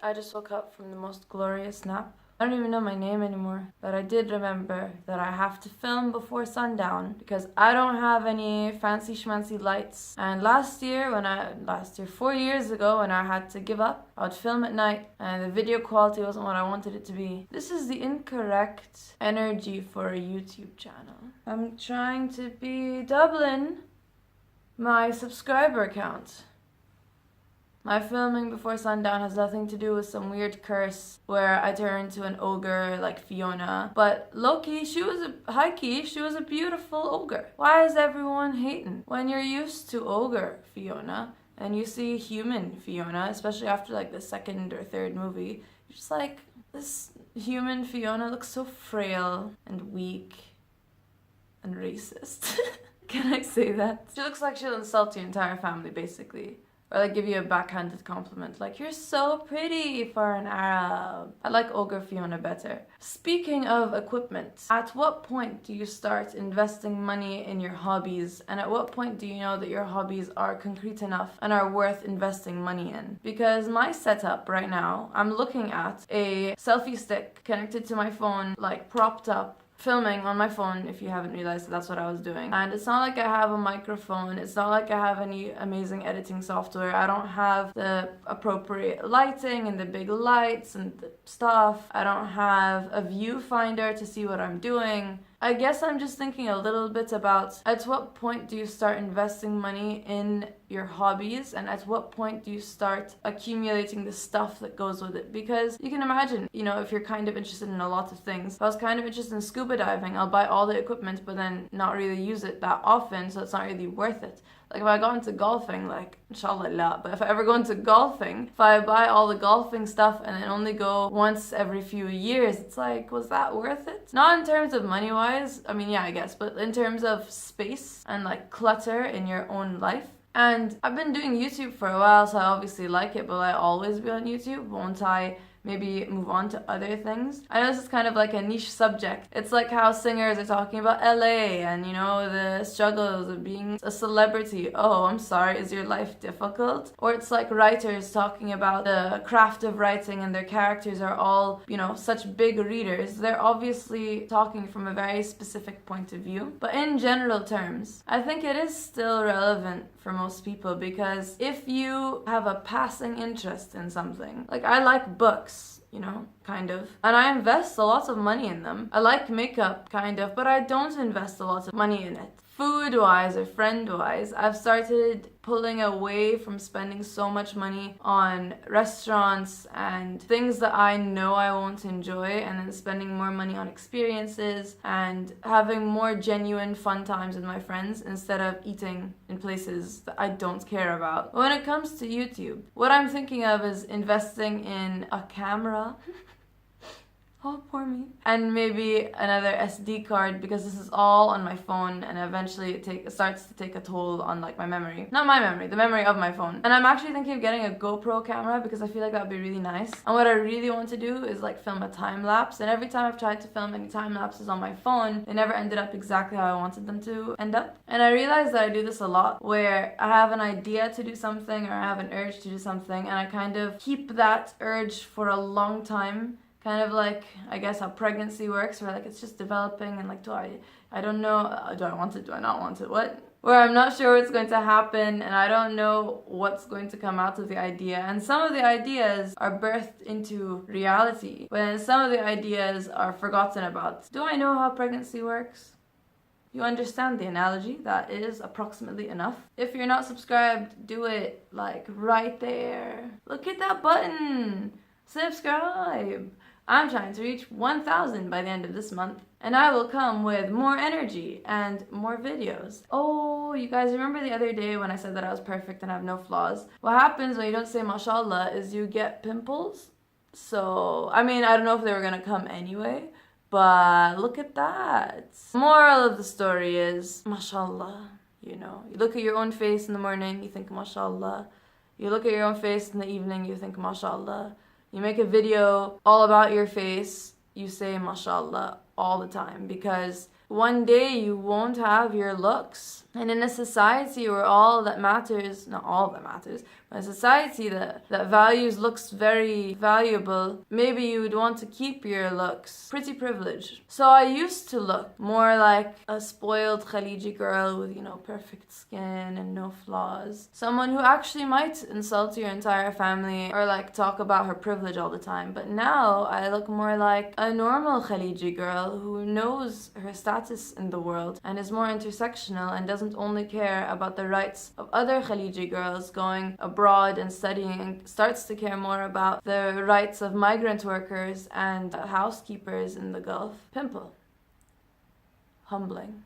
I just woke up from the most glorious nap. I don't even know my name anymore, but I did remember that I have to film before sundown because I don't have any fancy schmancy lights. And last year, 4 years ago, when I had to give up, I would film at night and the video quality wasn't what I wanted it to be. This is the incorrect energy for a YouTube channel. I'm trying to be doubling my subscriber count. My filming before sundown has nothing to do with some weird curse where I turn into an ogre like Fiona. But low-key, she was a beautiful ogre. Why is everyone hating? When you're used to ogre Fiona and you see human Fiona, especially after like the second or third movie, you're just like, this human Fiona looks so frail and weak and racist. Can I say that? She looks like she'll insult your entire family, basically. Or like give you a backhanded compliment, like, you're so pretty for an Arab. I like Ogre Fiona better. Speaking of equipment, at what point do you start investing money in your hobbies? And at what point do you know that your hobbies are concrete enough and are worth investing money in? Because my setup right now, I'm looking at a selfie stick connected to my phone, like propped up, filming on my phone, if you haven't realized that's what I was doing. And it's not like I have a microphone, it's not like I have any amazing editing software, I don't have the appropriate lighting and the big lights and the stuff, I don't have a viewfinder to see what I'm doing. I guess I'm just thinking a little bit about at what point do you start investing money in your hobbies and at what point do you start accumulating the stuff that goes with it? Because you can imagine, if you're kind of interested in a lot of things. If I was kind of interested in scuba diving, I'll buy all the equipment but then not really use it that often, so it's not really worth it. Like if I got into golfing, like, inshallah la, but if I ever go into golfing, if I buy all the golfing stuff and then only go once every few years, it's like, was that worth it? Not in terms of money-wise, I mean, yeah, I guess, but in terms of space and like clutter in your own life. And I've been doing YouTube for a while, so I obviously like it, but will I always be on YouTube? Won't I maybe move on to other things? I know this is kind of like a niche subject. It's like how singers are talking about LA and, the struggles of being a celebrity. Oh, I'm sorry, is your life difficult? Or it's like writers talking about the craft of writing and their characters are all, such big readers. They're obviously talking from a very specific point of view. But in general terms, I think it is still relevant for most people because if you have a passing interest in something, like I like books, kind of. And I invest a lot of money in them. I like makeup, kind of, but I don't invest a lot of money in it. Food-wise or friend-wise, I've started pulling away from spending so much money on restaurants and things that I know I won't enjoy, and then spending more money on experiences and having more genuine fun times with my friends instead of eating in places that I don't care about. But when it comes to YouTube, what I'm thinking of is investing in a camera. Oh, poor me. And maybe another SD card because this is all on my phone and eventually it starts to take a toll on like my memory. Not my memory, the memory of my phone. And I'm actually thinking of getting a GoPro camera because I feel like that would be really nice. And what I really want to do is like film a time lapse. And every time I've tried to film any time lapses on my phone, they never ended up exactly how I wanted them to end up. And I realized that I do this a lot where I have an idea to do something or I have an urge to do something and I kind of keep that urge for a long time. Kind of like, I guess, how pregnancy works, where like it's just developing and like, I don't know, do I want it, do I not want it, what? Where I'm not sure what's going to happen and I don't know what's going to come out of the idea. And some of the ideas are birthed into reality, when some of the ideas are forgotten about. Do I know how pregnancy works? You understand the analogy? That is approximately enough. If you're not subscribed, do it, like right there. Look at that button! Subscribe! I'm trying to reach 1,000 by the end of this month, and I will come with more energy and more videos. Oh, you guys remember the other day when I said that I was perfect and have no flaws? What happens when you don't say mashallah is you get pimples. So, I mean, I don't know if they were gonna come anyway, but look at that. Moral of the story is, mashallah, you look at your own face in the morning, you think mashallah. You look at your own face in the evening, you think mashallah. You make a video all about your face, you say mashallah all the time because one day you won't have your looks. And in a society where all that matters, not all that matters, but a society that values looks very valuable, maybe you would want to keep your looks pretty privileged. So I used to look more like a spoiled Khaliji girl with, perfect skin and no flaws. Someone who actually might insult your entire family or talk about her privilege all the time. But now I look more like a normal Khaliji girl who knows her status in the world and is more intersectional and doesn't only care about the rights of other Khaliji girls going abroad and studying, and starts to care more about the rights of migrant workers and housekeepers in the Gulf. Pimple. Humbling.